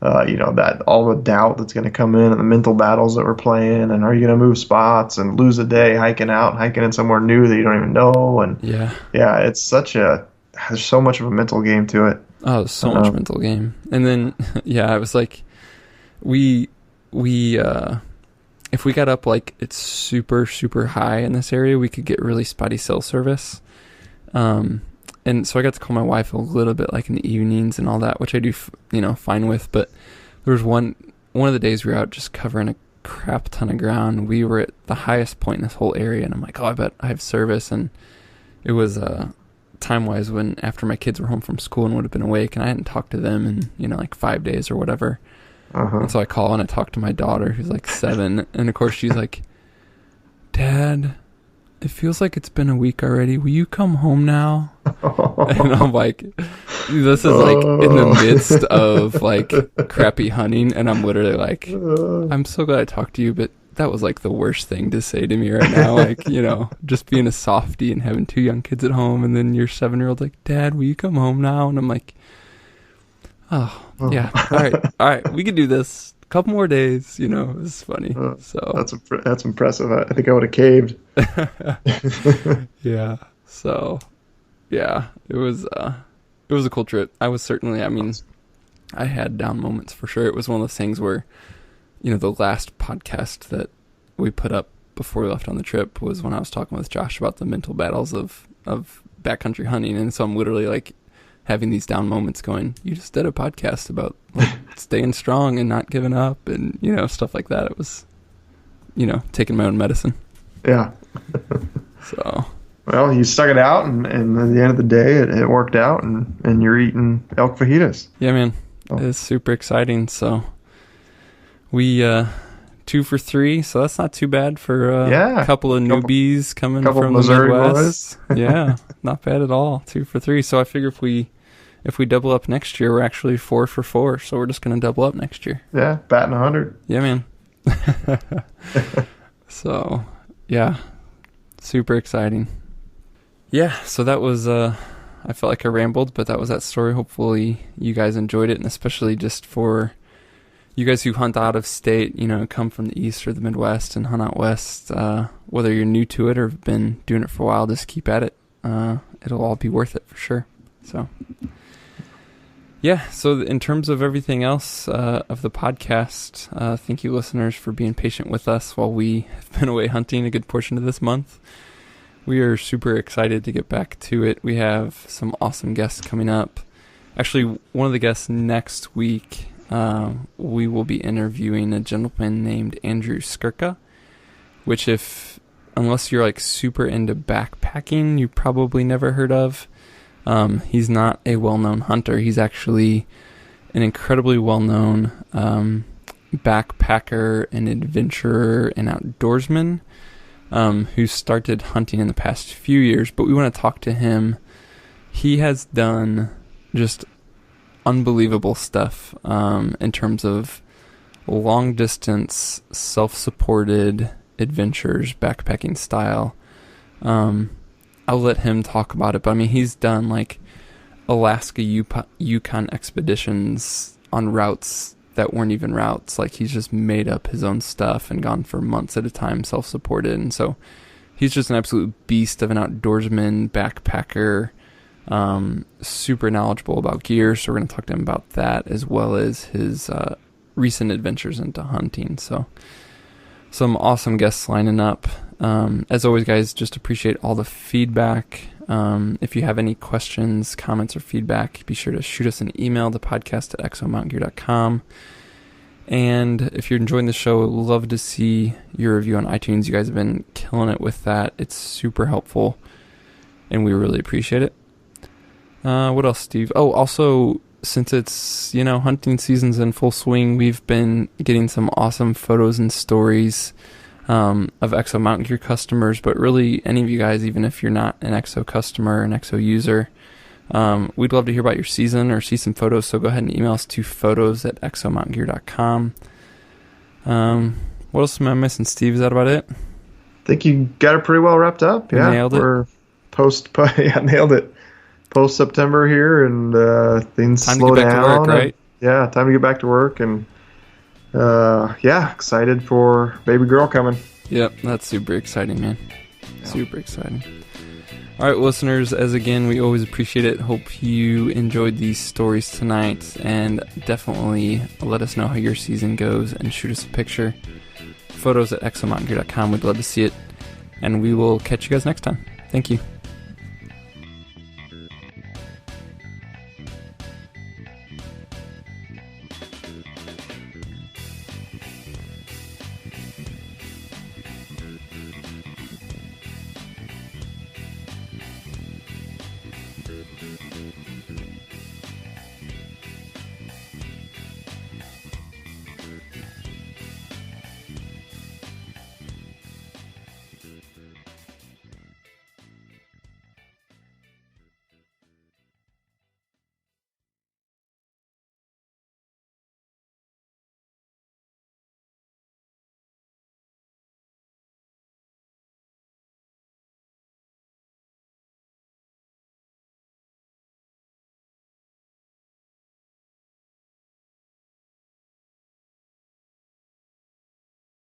that all the doubt that's going to come in, and the mental battles that we're playing, and are you going to move spots and lose a day hiking in somewhere new that you don't even know, and it's there's so much of a mental game to it. Oh, so much mental game. And then I was like, we if we got up like it's super super high in this area, we could get really spotty cell service. and so I got to call my wife a little bit like in the evenings and all that, which I do, fine with. But there was one of the days we were out just covering a crap ton of ground. We were at the highest point in this whole area, and I'm like, oh, I bet I have service. And it was time-wise when after my kids were home from school and would have been awake, and I hadn't talked to them in, like 5 days or whatever. And so I call and I talk to my daughter, who's like 7, and of course she's like, Dad, it feels like it's been a week already. Will you come home now? And I'm like, this is like in the midst of like crappy hunting, and I'm literally like, I'm so glad I talked to you, but that was like the worst thing to say to me right now. Like, just being a softie and having 2 young kids at home, and then your 7-year-old like, Dad, will you come home now? And I'm like, oh yeah, all right, we can do this. Couple more days, it's funny. So that's impressive. I think I would have caved. Yeah. So, yeah, it was a cool trip. I was certainly, I had down moments for sure. It was one of those things where, the last podcast that we put up before we left on the trip was when I was talking with Josh about the mental battles of backcountry hunting, and so I'm literally like having these down moments going, you just did a podcast about like staying strong and not giving up and, stuff like that. It was, taking my own medicine. Yeah. So. Well, you stuck it out, and at the end of the day, it worked out, and you're eating elk fajitas. Yeah, man. It's super exciting. So we, 2 for 3, so that's not too bad for a couple of newbies coming from Missouri the Midwest. Yeah, not bad at all. 2 for 3. So I figure if we double up next year, we're actually 4 for 4. So we're just going to double up next year. Yeah, batting 100. Yeah, man. So, yeah, super exciting. Yeah, so that was, I felt like I rambled, but that was that story. Hopefully you guys enjoyed it, and especially just for you guys who hunt out of state, come from the East or the Midwest and hunt out West, whether you're new to it or have been doing it for a while, just keep at it. It'll all be worth it for sure. So, yeah, so in terms of everything else of the podcast, thank you, listeners, for being patient with us while we have been away hunting a good portion of this month. We are super excited to get back to it. We have some awesome guests coming up. Actually, one of the guests next week, we will be interviewing a gentleman named Andrew Skurka, which unless you're like super into backpacking, you probably never heard of. He's not a well-known hunter. He's actually an incredibly well-known backpacker and adventurer and outdoorsman who started hunting in the past few years, but we want to talk to him. He has done just unbelievable stuff in terms of long-distance, self-supported adventures, backpacking style. I'll let him talk about it, but he's done like Alaska Yukon expeditions on routes that weren't even routes. Like, he's just made up his own stuff and gone for months at a time, self-supported. And so he's just an absolute beast of an outdoorsman, backpacker, super knowledgeable about gear. So we're going to talk to him about that, as well as his recent adventures into hunting. So some awesome guests lining up. As always, guys, just appreciate all the feedback. If you have any questions, comments, or feedback, be sure to shoot us an email to podcast@exomountaingear.com. And if you're enjoying the show, we'd love to see your review on iTunes. You guys have been killing it with that. It's super helpful, and we really appreciate it. What else, Steve? Oh, also, since it's, hunting season's in full swing, we've been getting some awesome photos and stories of Exo Mountain Gear customers, but really any of you guys, even if you're not an Exo customer or an Exo user, we'd love to hear about your season or see some photos, so go ahead and email us to photos@exomountaingear.com. What else am I missing, Steve? Is that about it? I think you got it pretty well wrapped up. Yeah, nailed it. We're nailed it. Post September here, and things time slow to get back down. to work, right? Yeah, time to get back to work, and excited for baby girl coming. Yep, that's super exciting, man. Yeah. Super exciting. All right, listeners, as again, we always appreciate it. Hope you enjoyed these stories tonight, and definitely let us know how your season goes and shoot us a picture. Photos@exomountaingear.com. We'd love to see it, and we will catch you guys next time. Thank you.